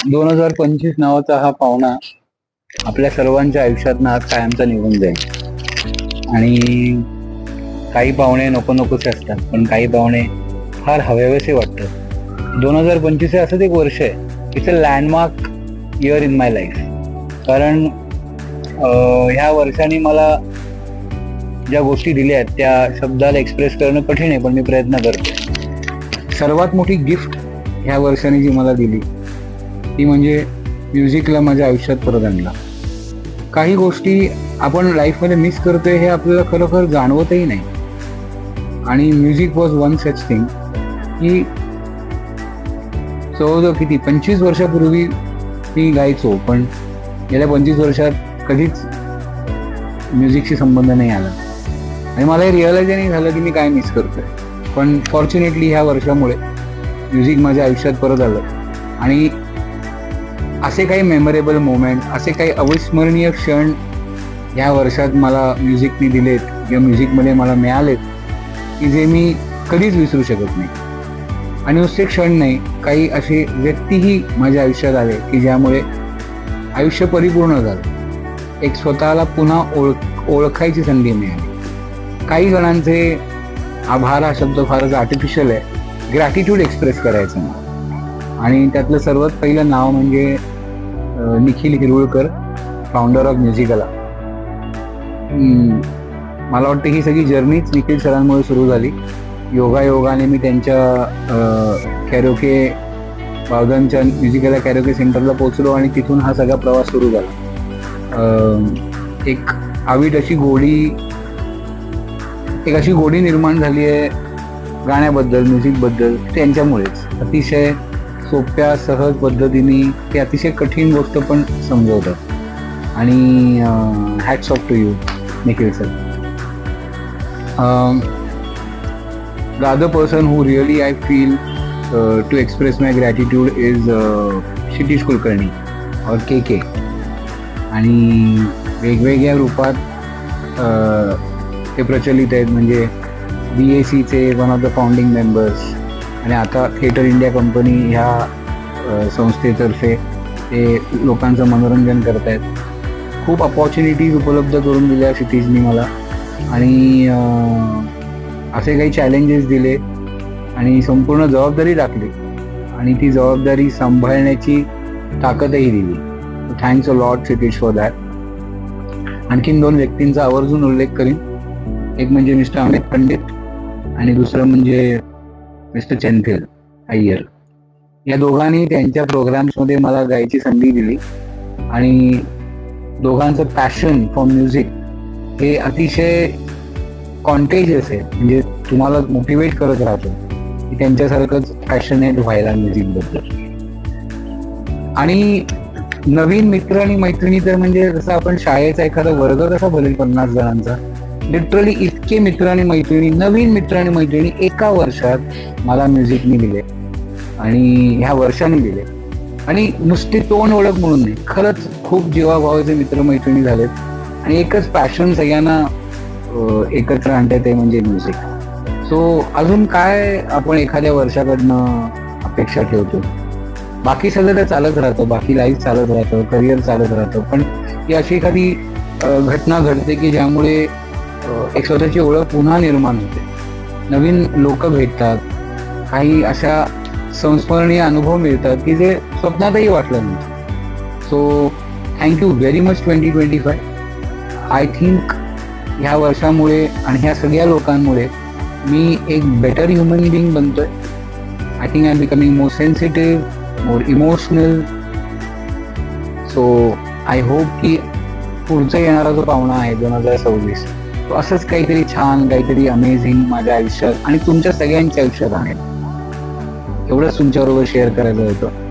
2025 नावाचा हा पाहुणा आपल्या सर्वांच्या आयुष्यातनं आज कायमचा निघून जाईल. आणि काही पाहुणे नको नकोसे असतात, पण काही पाहुणे फार हवेवेसे वाटतात. 2025 हे असंच एक वर्ष आहे, it's a landmark year in my life. कारण ह्या वर्षाने मला ज्या गोष्टी दिल्या आहेत त्या शब्दाला एक्सप्रेस करणं कठीण आहे, पण मी प्रयत्न करतो. सर्वात मोठी गिफ्ट ह्या वर्षाने जी मला दिली ती म्हणजे म्युझिकला माझ्या आयुष्यात परत आणला. काही गोष्टी आपण लाईफमध्ये मिस करतोय हे आपल्याला खरोखर जाणवतही नाही. आणि music was one such thing की जवळजवळ किती 25 वर्षापूर्वी मी गायचो, पण गेल्या 25 वर्षात कधीच म्युझिकशी संबंध नाही आला आणि मला हे रिअलाइज नाही झालं की मी काय मिस करतोय. पण फॉर्च्युनेटली ह्या वर्षामुळे म्युझिक माझ्या आयुष्यात परत आलं आणि असे काही मेमोरेबल मोमेंट, असे काही अविस्मरणीय क्षण ह्या वर्षात मला म्युझिकने दिलेत किंवा म्युझिकमध्ये मला मिळालेत की जे मी कधीच विसरू शकत नाही. आणि नुसते क्षण नाही, काही असे व्यक्तीही माझ्या आयुष्यात आले की ज्यामुळे आयुष्य परिपूर्ण झालं. एक स्वतःला पुन्हा ओळखायची संधी मिळाली. काही जणांचे आभार हा शब्द फारच आर्टिफिशियल आहे, ग्रॅटिट्यूड एक्सप्रेस करायचं ना. आणि त्यातलं सर्वात पहिलं नाव म्हणजे निखिल हिरुळकर, फाउंडर ऑफ म्युझिकला. मला वाटतं ही सगळी जर्नीच निखिल सरांमुळे सुरू झाली. योगायोगाने मी त्यांच्या कॅरोके बावधनच्या म्युझिकला कॅरोके सेंटरला पोहोचलो आणि तिथून हा सगळा प्रवास सुरू झाला. एक आविट अशी गोडी निर्माण झाली आहे गाण्याबद्दल, म्युझिकबद्दल, त्यांच्यामुळेच. अतिशय सोप्या सहज पद्धतीने ते अतिशय कठीण गोष्ट पण समजवतात. आणि hats off to you Nikhil sir. The other person who really I feel to express my gratitude is Kshitij Kulkarni और के. आणि वेगवेगळ्या रूपात ते प्रचलित आहेत. म्हणजे BACचे one of the founding members आणि आता थिएटर इंडिया कंपनी ह्या संस्थेतर्फे ते लोकांचं मनोरंजन करत आहेत. खूप अपॉर्च्युनिटीज उपलब्ध करून दिल्या क्षितिजनी मला. आणि असे काही चॅलेंजेस दिले आणि संपूर्ण जबाबदारी टाकली आणि ती जबाबदारी सांभाळण्याची ताकदही दिली. Thanks a lot Kshitij for that. आणखीन 2 व्यक्तींचा आवर्जून उल्लेख करीन. एक म्हणजे मिस्टर अमित पंडित आणि दुसरं म्हणजे मिस्टर चेंथिल अय्यर. या दोघांनी त्यांच्या प्रोग्राम्समध्ये मला गायची संधी दिली आणि दोघांचं पॅशन फॉर म्युझिक हे अतिशय कॉन्टेजियस आहे. म्हणजे तुम्हाला मोटिवेट करत राहतो की त्यांच्यासारखंच पॅशनेट व्हायला म्युझिकबद्दल. आणि नवीन मित्र आणि मैत्रिणी तर म्हणजे जसं आपण शाळेचा एखादा वर्ग कसा भरेल 50 जणांचा, लिटरली इतके मित्र आणि मैत्रिणी, नवीन मित्र आणि मैत्रिणी एका वर्षात मला म्युझिकने दिले आणि ह्या वर्षाने दिले. आणि नुसती तोंड ओळख म्हणून नाही, खरंच खूप जीवाभावाचे मित्रमैत्रिणी झालेत आणि एकच पॅशन सगळ्यांना एकत्र आणते ते म्हणजे म्युझिक. सो अजून काय आपण एखाद्या वर्षाकडनं अपेक्षा ठेवतो? बाकी सगळं तर चालत राहतं, बाकी लाईफ चालत राहतं, करिअर चालत राहतं, पण ही अशी एखादी घटना घडते की ज्यामुळे एक स्वतःची ओळख पुन्हा निर्माण होते, नवीन लोक भेटतात, काही अशा संस्मरणीय अनुभव मिळतात की जे स्वप्नातही वाटलं नाही. So thank you very much 2025. I think ह्या वर्षामुळे आणि ह्या सगळ्या लोकांमुळे मी एक बेटर ह्युमन बिईंग बनतोय. I think I am becoming more sensitive, more emotional. So I hope की पुढचा येणारा जो पाहुणा आहे 2026 तो असंच काहीतरी छान, काहीतरी अमेझिंग माझ्या आयुष्यात आणि तुमच्या सगळ्यांच्या आयुष्यात आहे. एवढंच तुमच्याबरोबर शेअर करायचं होतं.